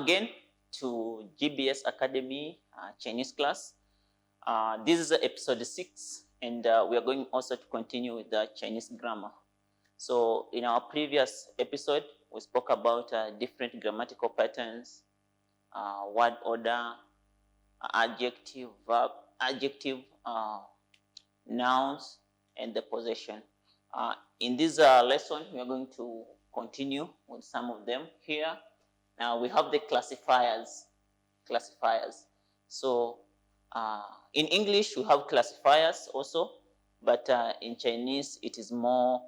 again to GBS Academy Chinese class. This is episode 6, and we are going also to continue with the Chinese grammar. So in our previous episode, we spoke about different grammatical patterns, word order, adjective, verb, nouns, and the possession. In this lesson, we are going to continue with some of them here. Now we have the classifiers. So in English, we have classifiers also, but in Chinese, it is more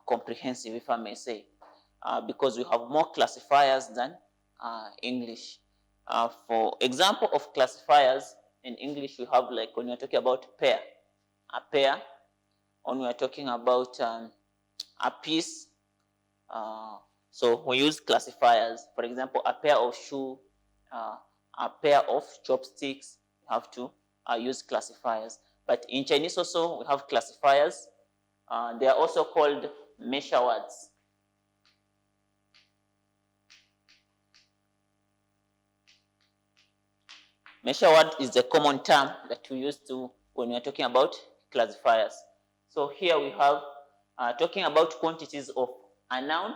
comprehensive, if I may say, because we have more classifiers than English. For example of classifiers, in English, we have, like when you're talking about pair, a pair. When we are talking about a piece, so we use classifiers. For example, a pair of shoe, a pair of chopsticks, you have to use classifiers. But in Chinese also, we have classifiers. They are also called measure words. Measure word is the common term that we use when we are talking about classifiers. So here we have talking about quantities of a noun,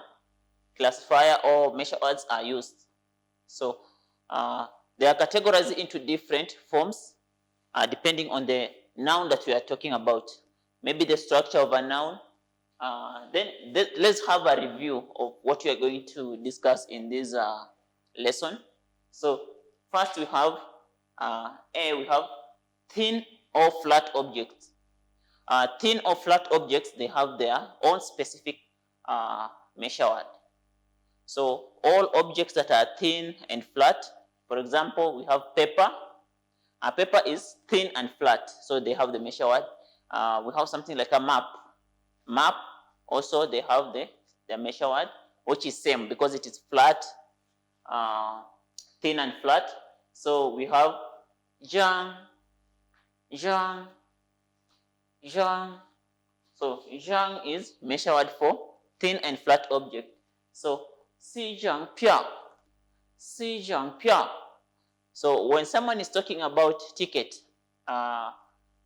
classifier or measure words are used. So they are categorized into different forms depending on the noun that we are talking about. Maybe the structure of a noun. Then let's have a review of what we are going to discuss in this lesson. So first we have we have thin or flat objects. Thin or flat objects, they have their own specific measure word. So all objects that are thin and flat, for example, we have paper. Paper is thin and flat, so they have the measure word. We have something like a map. Map, also they have the measure word, which is same because it is flat, thin and flat. So we have zhang. So zhang is measure word for thin and flat object. So si zhang pia. So when someone is talking about ticket,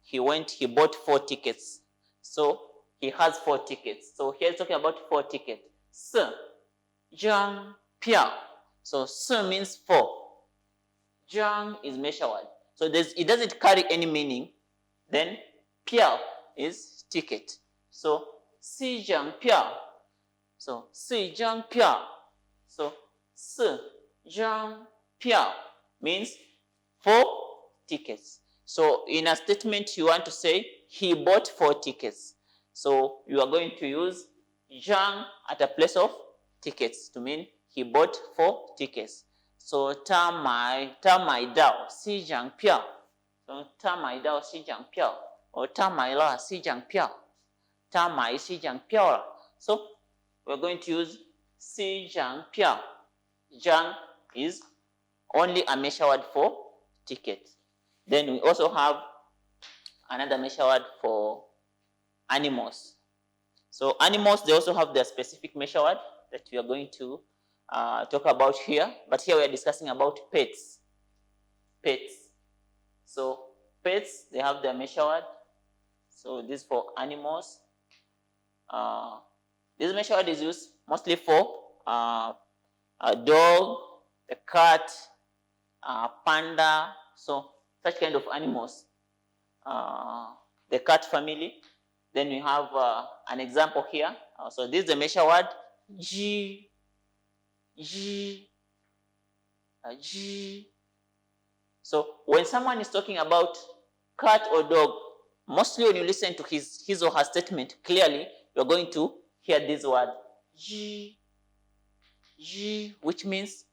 he bought 4 tickets. So he has 4 tickets. So here he's talking about 4 tickets. Si zhang pia. So si means 4. Zhang is measure word. So it doesn't carry any meaning. Then pia is ticket. So si zhang pia. So si zhang pia. So si zhang pia means 4 tickets. So in a statement, you want to say he bought 4 tickets. So you are going to use zhang at a place of tickets to mean he bought 4 tickets. So ta mai dao si zhang piao. So ta mai dao si zhang piao, or ta mai la si zhang piao. Ta mai si zhang piao. So we're going to use si zhang piao. Zhang is only a measure word for ticket. Then we also have another measure word for animals. So animals, they also have their specific measure word that we are going to talk about here. But here we are discussing about pets. So pets, they have their measure word. So this is for animals. This measure word is used mostly for a dog, a cat, panda, so such kind of animals. The cat family. Then we have an example here. So this is the measure word G. So when someone is talking about cat or dog, mostly when you listen to his or her statement clearly, you're going to hear this word G, which is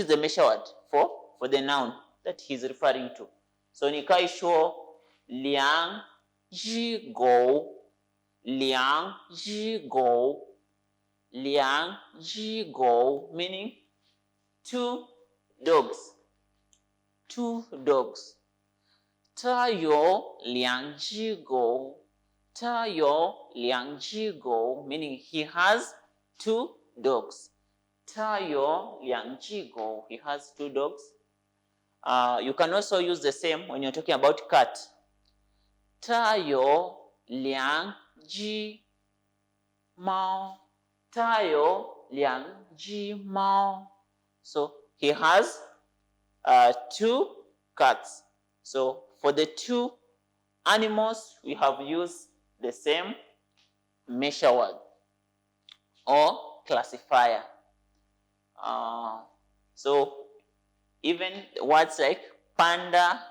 the measure word for the noun that he's referring to. So ni kai shuo liang ji go, meaning 2 dogs. 他有2只狗. meaning he has 2 dogs. 他有两只狗. He has 2 dogs. You can also use the same when you're talking about cat. 他有两只猫. 他有两只猫. So he has 2 cats. So for the 2 animals, we have used the same measure word or classifier. So even words like panda,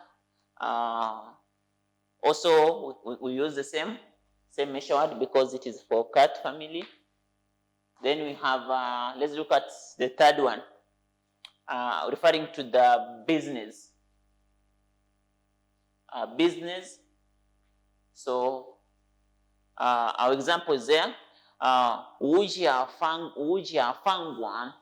also we use the same measure word because it is for cat family. Then we have, let's look at the third one, referring to the business. Business. So our example is there. 无家饭馆.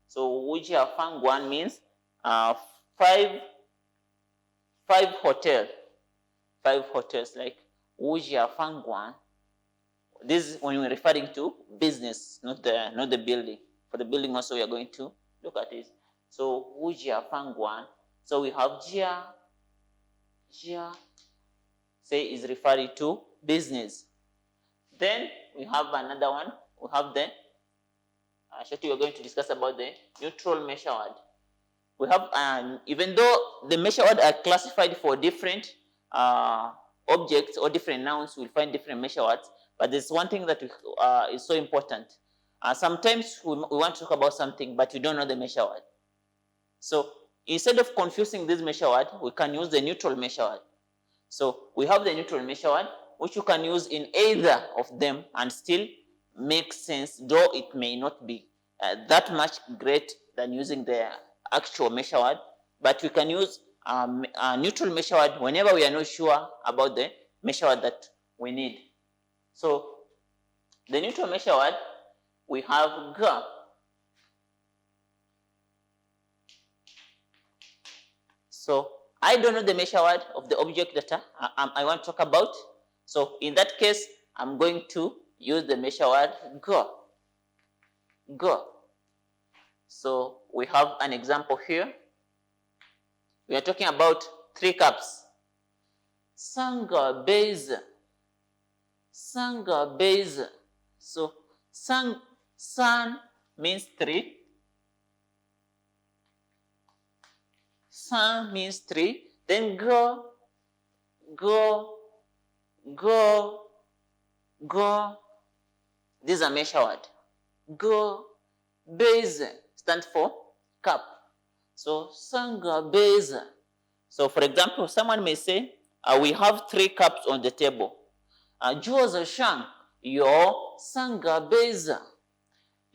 So 无家饭馆 means 5 hotels. 5 hotels, like 无家饭馆. This is when we're referring to business, not the building. For the building also we are going to look at this. So 无家饭馆. So we have jia, say is referring to business. Then we have another one. We have the shortly we're going to discuss about the neutral measure word. We have, even though the measure words are classified for different objects or different nouns, we'll find different measure words. But there's one thing that is so important. Sometimes we want to talk about something, but we don't know the measure word. So instead of confusing this measure word, we can use the neutral measure word. So we have the neutral measure word, which you can use in either of them and still make sense, though it may not be that much great than using the actual measure word. But we can use a neutral measure word whenever we are not sure about the measure word that we need. So the neutral measure word, we have g. So I don't know the measure word of the object that I want to talk about. So in that case, I'm going to use the measure word go. Go. So we have an example here. We are talking about 3 cups. Sanga base. Sanga base. So san means 3. San means 3. Then go. This is a measure word. Go. Base stands for cup. So sanga base. So for example, someone may say, we have 3 cups on the table. Juoza shang yo sanga base.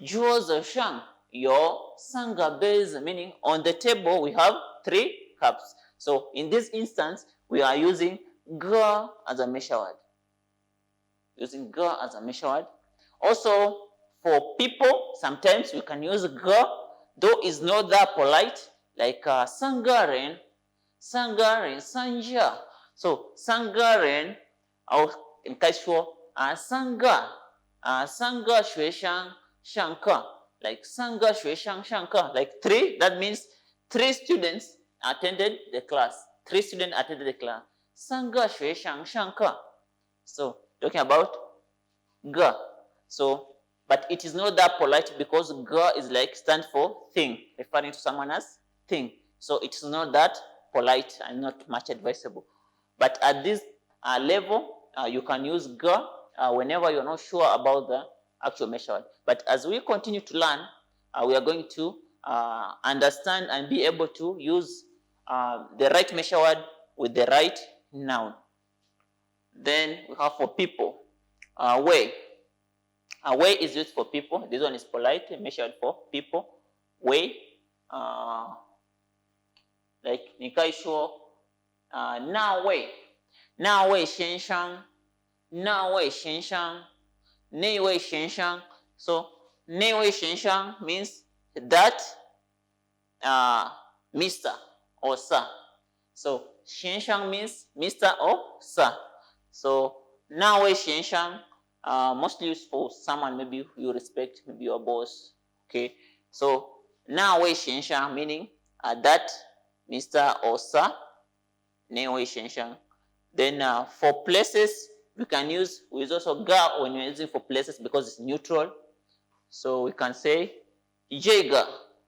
Juoza shang yo sanga base, meaning on the table we have 3 cups. So in this instance, we are using ga as a measure word. Using ga as a measure word. Also, for people, sometimes we can use ga, though it's not that polite, like sangaren, sanja. So sangaren, in casual, sanga shui shang shanka, like sanga shui shang shanka, like 3. That means 3 students attended the class. 3 students attended the class. Sanga shui shang shanka. So talking about ga. So, but it is not that polite because ga is like stand for thing, referring to someone as thing. So it is not that polite and not much advisable. But at this level, you can use ga whenever you're not sure about the actual measure word. But as we continue to learn, we are going to understand and be able to use the right measure word with the right noun. Then we have for people, way. Way is used for people. This one is polite, measured for people. Way, like Nikaisho, na wei. Na wei xian shang. Na wei xian shang. Nei wei xian shang. So, nei wei xian shang means that Mr. or Sir. So, xian shang means Mr. or Sir. So, na wei xian shang, mostly used for someone maybe you respect, maybe your boss. Okay, so na wei xianxiang meaning that Mr. or Sir. Ne wei xianxiang. Then for places, we use also ga when you're using for places because it's neutral. So we can say jega,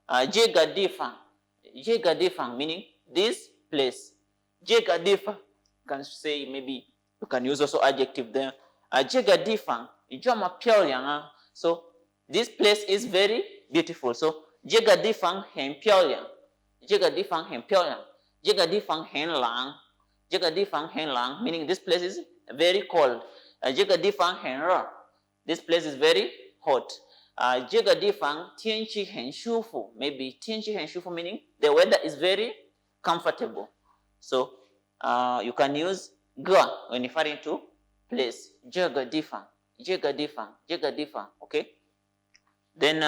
jega difang meaning this place. Jega difang, you can say maybe you can use also adjective there. Jega difang, ijoma piaoliang. So this place is very beautiful. So jega difang hen piaoliang, jega difang hen piaoliang, jega difang hen lang, jega difang hen lang meaning this place is very cold. Jega difang hen re, this place is very hot. 这个地方天气很舒服 maybe 天气很舒服 meaning the weather is very comfortable. So you can use ge when referring to place. 这个地方 okay. Then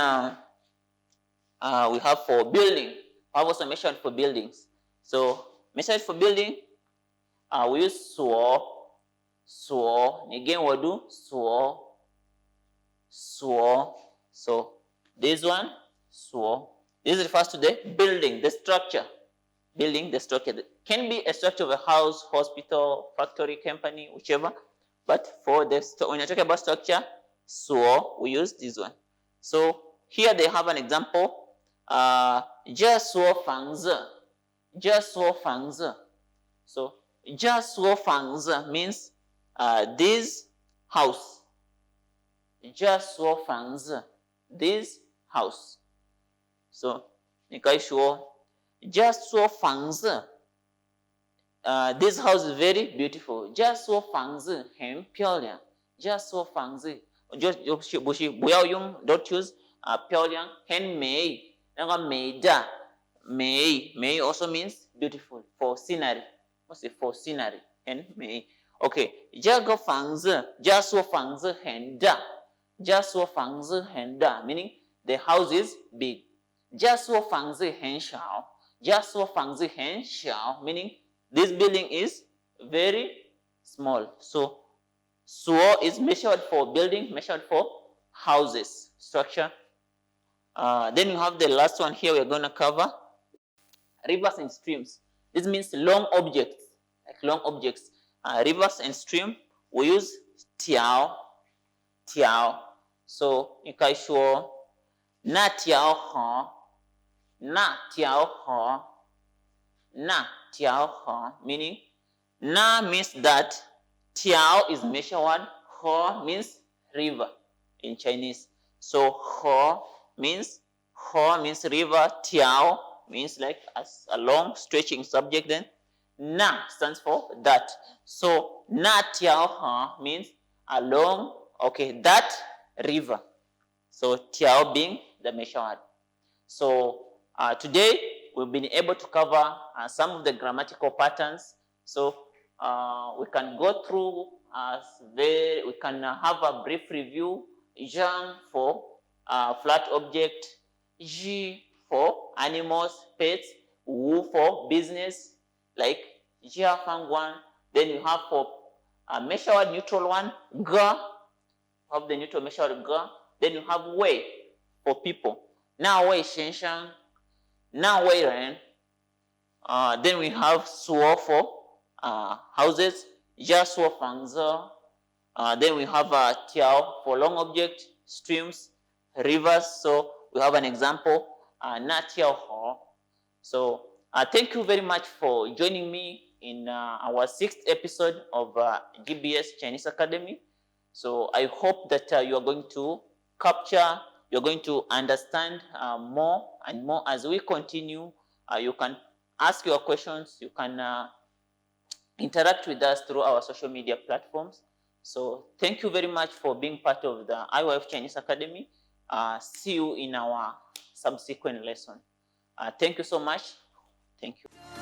we have for building. I have also mentioned for buildings. So mentioned for building, we use suo. Again we do suo. So this one, so this refers to the building, the structure. Building, the structure. It can be a structure of a house, hospital, factory, company, whichever. But for the when you're talking about structure, so we use this one. So here they have an example. 这所房子. So 这所房子 means this house. 这所房子 this house. So 你可以说这所房子 this house is very beautiful. 这所房子很漂亮。这所房子不要用 don't use 漂亮很美那个美的美 also means beautiful for scenery. What's it for scenery? 很美 Okay, 这个房子这所房子很大。这所房子很大 meaning the house is big. 这所房子很小。这所房子很小 meaning this building is very small. So suo is measured for building, measured for houses, structure. Then you have the last one here we're going to cover. Rivers and streams. This means long objects, like long objects. Rivers and stream, we use tiao. So you can show na tiao ho, meaning na means that, tiao is measure word, ho means river in Chinese. So ho means river, tiao means like a long stretching subject, then na stands for that. So na tiao ho means a long, okay, that river. So tiao being the measure word. So today we've been able to cover some of the grammatical patterns. So we can go through we can have a brief review. Zhang for flat object, Ji for animals, pets, Wu for business, like Jia Fangguan. Then you have for measure word neutral one, Ga, have the neutral measure word Ga. Then you have Wei for people. Na Wei Shenshang, Na Wei Ren. Then we have Suo for houses, Jia Suo Fangze. Then we have Tiao for long object, streams, rivers. So we have an example, Na Tiao Ho. So thank you very much for joining me in our 6th episode of GBS Chinese Academy. So I hope that you are going to capture, you're going to understand more and more as we continue. You can ask your questions, you can interact with us through our social media platforms. So thank you very much for being part of the IYF Chinese Academy. See you in our subsequent lesson. Thank you so much. Thank you.